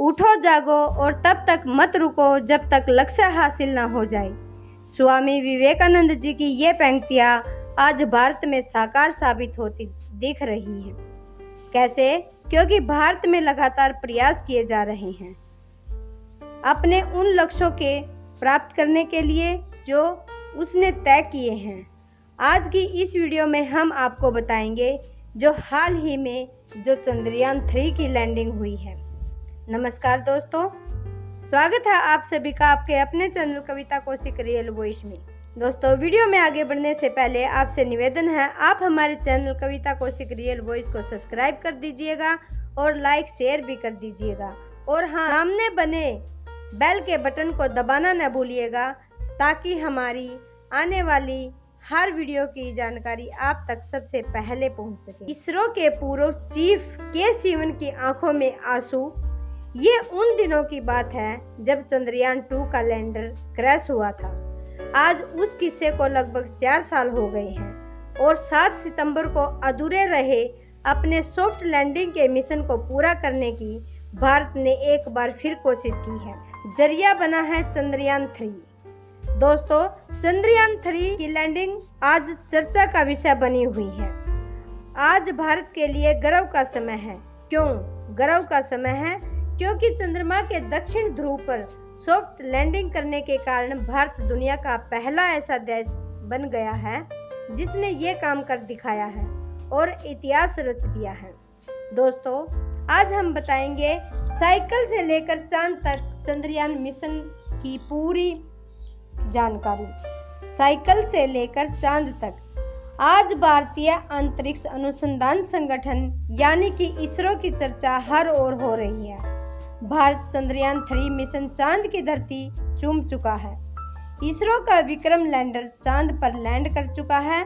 उठो जागो और तब तक मत रुको जब तक लक्ष्य हासिल ना हो जाए। स्वामी विवेकानंद जी की ये पंक्तियां आज भारत में साकार साबित होती दिख रही हैं। कैसे? क्योंकि भारत में लगातार प्रयास किए जा रहे हैं अपने उन लक्ष्यों के प्राप्त करने के लिए जो उसने तय किए हैं। आज की इस वीडियो में हम आपको बताएंगे जो हाल ही में जो चंद्रयान 3 की लैंडिंग हुई है। नमस्कार दोस्तों, स्वागत है आप सभी का आपके अपने चैनल कविता कौशिक रियल वॉइस में। दोस्तों, वीडियो में आगे बढ़ने से पहले आपसे निवेदन है, आप हमारे चैनल कविता कौशिक रियल वॉइस को सब्सक्राइब कर दीजिएगा और लाइक शेयर भी कर दीजिएगा। और हाँ, सामने बने बेल के बटन को दबाना न भूलिएगा ताकि हमारी आने वाली हर वीडियो की जानकारी आप तक सबसे पहले पहुंच सके। इसरो के पूर्व चीफ के सिवन की आंखों में आंसू। ये उन दिनों की बात है जब चंद्रयान 2 का लैंडर क्रैश हुआ था। आज उस किस्से को लगभग 4 साल हो गए हैं और 7 सितंबर को अधूरे रहे अपने सॉफ्ट लैंडिंग के मिशन को पूरा करने की भारत ने एक बार फिर कोशिश की है। जरिया बना है चंद्रयान 3। दोस्तों, चंद्रयान 3 की लैंडिंग आज चर्चा का विषय बनी हुई है। आज भारत के लिए गर्व का समय है। क्यों गर्व का समय है? क्योंकि चंद्रमा के दक्षिण ध्रुव पर सॉफ्ट लैंडिंग करने के कारण भारत दुनिया का पहला ऐसा देश बन गया है जिसने ये काम कर दिखाया है और इतिहास रच दिया है। दोस्तों, आज हम बताएंगे साइकिल से लेकर चांद तक चंद्रयान मिशन की पूरी जानकारी। साइकिल से लेकर चांद तक। आज भारतीय अंतरिक्ष अनुसंधान संगठन यानी कि इसरो की चर्चा हर ओर हो रही है। भारत चंद्रयान 3 मिशन चांद की धरती चूम चुका है। इसरो का विक्रम लैंडर चांद पर लैंड कर चुका है।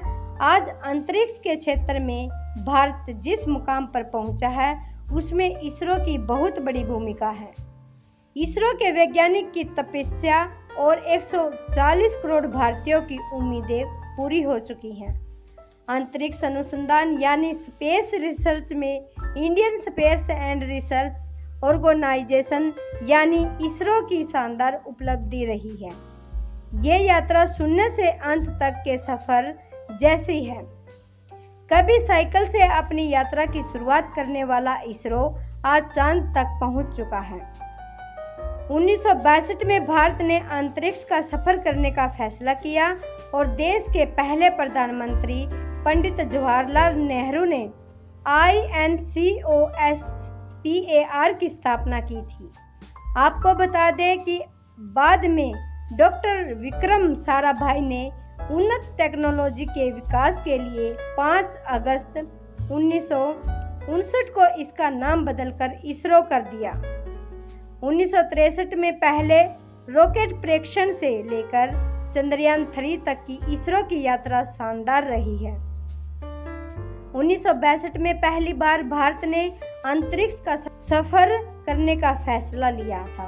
आज अंतरिक्ष के क्षेत्र में भारत जिस मुकाम पर पहुंचा है उसमें इसरो की बहुत बड़ी भूमिका है। इसरो के वैज्ञानिक की तपस्या और 140 करोड़ भारतीयों की उम्मीदें पूरी हो चुकी हैं। अंतरिक्ष अनुसंधान यानी स्पेस रिसर्च में Indian Space and Research Organisation यानी इसरो की शानदार उपलब्धि रही है। ये यात्रा शून्य से अंत तक के सफर जैसी है। कभी साइकिल से अपनी यात्रा की शुरुआत करने वाला इसरो आज चांद तक पहुंच चुका है। 1962 में भारत ने अंतरिक्ष का सफर करने का फैसला किया और देश के पहले प्रधानमंत्री पंडित जवाहरलाल नेहरू ने INCOSPAR की स्थापना की थी। आपको बता दें कि बाद में डॉक्टर विक्रम साराभाई ने उन्नत टेक्नोलॉजी के विकास के लिए 5 अगस्त 1959 को इसका नाम बदलकर इसरो कर दिया। 1963 में पहले रॉकेट प्रेक्षण से लेकर चंद्रयान 3 तक की इसरो की यात्रा शानदार रही है। 1962 में पहली बार भारत ने अंतरिक्ष का सफर करने का फैसला लिया था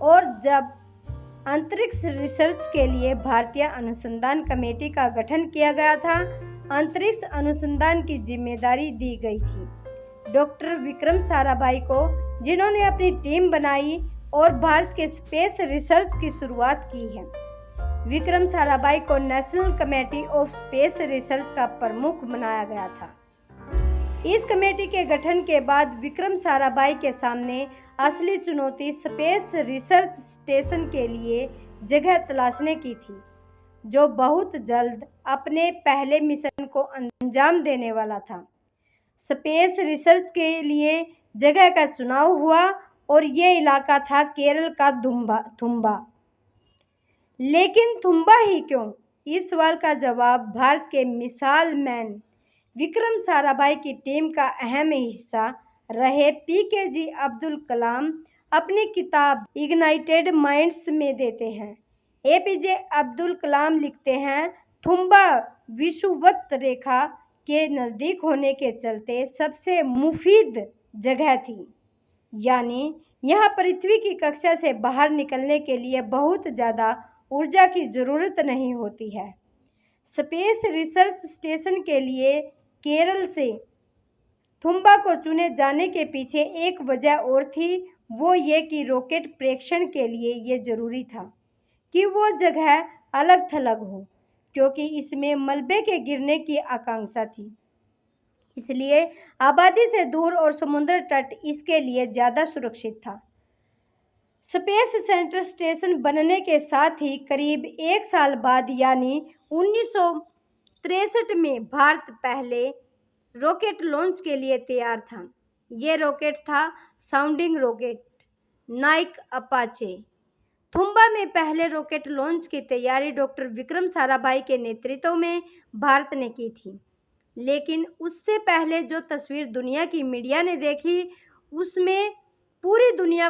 और जब अंतरिक्ष रिसर्च के लिए भारतीय अनुसंधान कमेटी का गठन किया गया था, अंतरिक्ष अनुसंधान की जिम्मेदारी दी गई थी डॉक्टर विक्रम साराभाई को, जिन्होंने अपनी टीम बनाई और भारत के स्पेस रिसर्च की शुरुआत की है। विक्रम साराभाई को national committee of space research का प्रमुख बनाया गया था। इस कमेटी के गठन के बाद विक्रम साराभाई के सामने असली चुनौती स्पेस रिसर्च स्टेशन के लिए जगह तलाशने की थी, जो बहुत जल्द अपने पहले मिशन को अंजाम देने वाला था। स्पेस रिसर्च के लिए जगह का चुनाव हुआ और ये इलाका था केरल का थुम्बा। लेकिन थुम्बा ही क्यों? इस सवाल का जवाब भारत के मिसाइल मैन विक्रम साराभाई की टीम का अहम हिस्सा रहे PKG अब्दुल कलाम अपनी किताब इग्नाइटेड माइंड्स में देते हैं। APJ अब्दुल कलाम लिखते हैं, थुम्बा विषुवत रेखा के नज़दीक होने के चलते सबसे मुफीद जगह थी, यानी यहाँ पृथ्वी की कक्षा से बाहर निकलने के लिए बहुत ज़्यादा ऊर्जा की ज़रूरत नहीं होती है। स्पेस रिसर्च स्टेशन के लिए केरल से थुम्बा को चुने जाने के पीछे एक वजह और थी, वो ये कि रॉकेट प्रेक्षण के लिए ये जरूरी था कि वो जगह अलग थलग हो, क्योंकि इसमें मलबे के गिरने की आशंका थी। इसलिए आबादी से दूर और समुद्र तट इसके लिए ज़्यादा सुरक्षित था। स्पेस सेंटर स्टेशन बनने के साथ ही करीब 1 साल बाद यानी 1963 में भारत पहले रॉकेट लॉन्च के लिए तैयार था। ये रॉकेट था sounding rocket Naik Apache. Thumba में पहले रॉकेट लॉन्च की तैयारी डॉक्टर विक्रम साराभाई के नेतृत्व में भारत ने की थी। लेकिन उससे पहले जो तस्वीर दुनिया की मीडिया ने देखी उससे पूरी दुनिया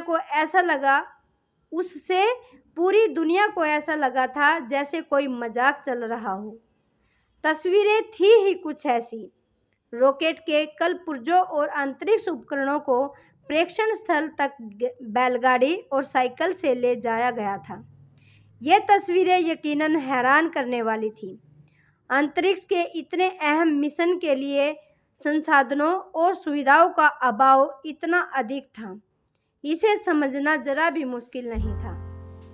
को ऐसा लगा था जैसे कोई मजाक चल रहा हो। तस्वीरें थी ही कुछ ऐसी। रॉकेट के कल पुर्जों और अंतरिक्ष उपकरणों को प्रेक्षण स्थल तक बैलगाड़ी और साइकिल से ले जाया गया था। ये तस्वीरें यकीनन हैरान करने वाली थी। अंतरिक्ष के इतने अहम मिशन के लिए संसाधनों और सुविधाओं का अभाव इतना अधिक था, इसे समझना जरा भी मुश्किल नहीं था।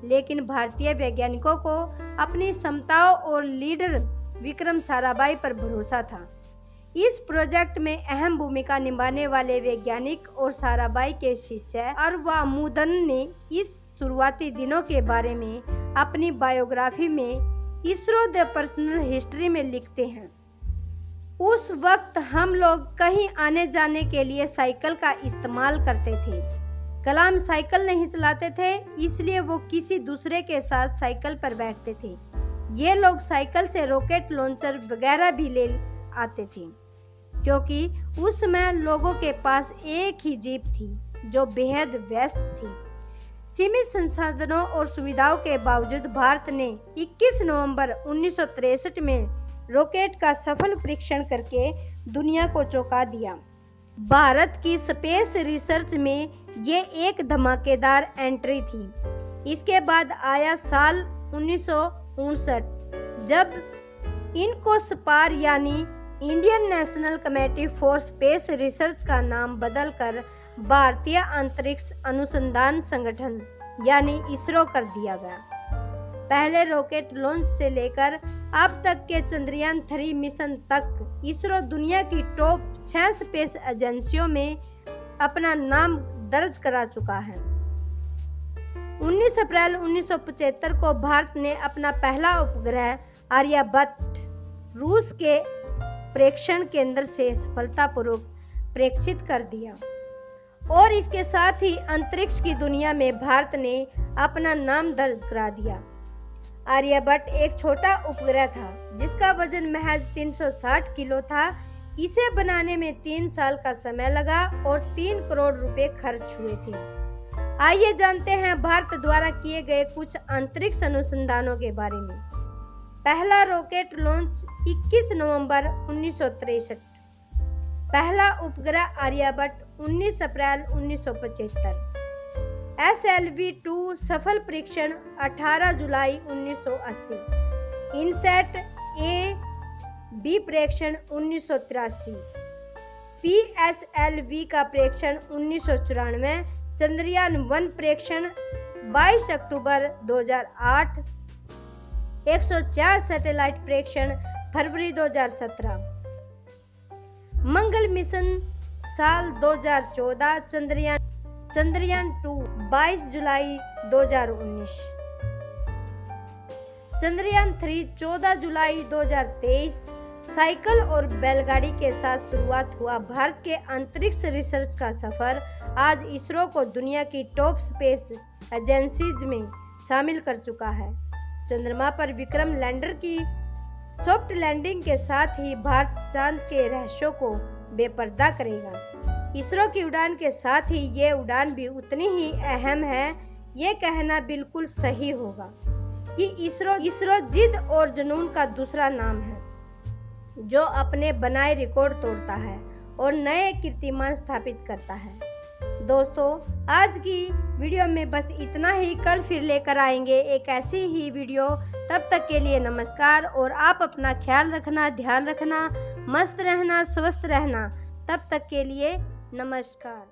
लेकिन भारतीय वैज्ञानिकों को अपनी क्षमताओं और लीडर विक्रम साराभाई पर भरोसा था। इस प्रोजेक्ट में अहम भूमिका निभाने वाले वैज्ञानिक और साराभाई के शिष्य अरवामुदन ने इस शुरुआती दिनों के बारे में अपनी बायोग्राफी में इसरो द पर्सनल हिस्ट्री में लिखते हैं। उस वक्त हम लोग कहीं आने जाने के लिए साइकिल का इस्तेमाल करते थे। कलाम साइकिल नहीं चलाते थे, इसलिए वो किसी दूसरे के साथ साइकिल पर बैठते थे। ये लोग साइकिल से रॉकेट लॉन्चर वगैरह भी ले आते थे, क्योंकि उस समय लोगों के पास एक ही जीप थी जो बेहद व्यस्त थी। सीमित संसाधनों और सुविधाओं के बावजूद भारत ने 21 नवंबर 1963 में रॉकेट का सफल परीक्षण करके दुनिया को चौंका दिया। भारत की स्पेस रिसर्च में ये एक धमाकेदार एंट्री थी। इसके बाद आया साल 1959, जब इनकोस्पार यानी Indian national committee for space research का नाम बदलकर भारतीय अंतरिक्ष अनुसंधान संगठन यानी इसरो कर दिया गया। पहले रॉकेट लॉन्च से लेकर अब तक के चंद्रयान 3 मिशन तक इसरो दुनिया की टॉप 6 स्पेस एजेंसियों में अपना नाम दर्ज करा चुका है। 19 अप्रैल 1975 को भारत ने अपना पहला उपग्रह आर्यभट्ट रूस के प्रेक्षण केंद्र से सफलतापूर्वक प्रेक्षित कर दिया और इसके साथ ही अंतरिक्ष की दुनिया में भारत ने अपना नाम दर्ज करा दिया। आर्यभट्ट एक छोटा उपग्रह था जिसका वजन महज 360 किलो था। इसे बनाने में 3 साल का समय लगा और 3 करोड़ रुपए खर्च हुए थे। आइए जानते हैं भारत द्वारा किए गए कुछ अंतरिक्ष अनुसंधानों के बारे में। पहला रॉकेट लॉन्च 21 नवंबर 1963। पहला उपग्रह आर्यभट्ट 19 अप्रैल 1975। SLV-2 सफल परीक्षण 18 जुलाई 1980। इनसैट A-B प्रेक्षण 1983। PSLV का प्रेक्षण 1994। चंद्रयान 1 प्रेक्षण 22 अक्टूबर 2008। 104 सैटेलाइट प्रेक्षण फरवरी 2017। मंगल मिशन साल 2014। चंद्रयान 2 22 जुलाई 2019। चंद्रयान 3 14 जुलाई 2023। साइकिल और बैलगाड़ी के साथ शुरुआत हुआ भारत के अंतरिक्ष रिसर्च का सफर आज इसरो को दुनिया की टॉप स्पेस एजेंसीज में शामिल कर चुका है। चंद्रमा पर विक्रम लैंडर की सॉफ्ट लैंडिंग के साथ ही भारत चांद के रहस्यों को बेपर्दा करेगा। इसरो की उड़ान के साथ ही ये उड़ान भी उतनी ही अहम है। ये कहना बिल्कुल सही होगा कि इसरो जिद और जुनून का दूसरा नाम है, जो अपने बनाए रिकॉर्ड तोड़ता है और नए कीर्तिमान स्थापित करता है। दोस्तों, आज की वीडियो में बस इतना ही। कल फिर लेकर आएंगे एक ऐसी ही वीडियो। तब तक के लिए नमस्कार और आप अपना ख्याल रखना, ध्यान रखना, मस्त रहना, स्वस्थ रहना। तब तक के लिए नमस्कार।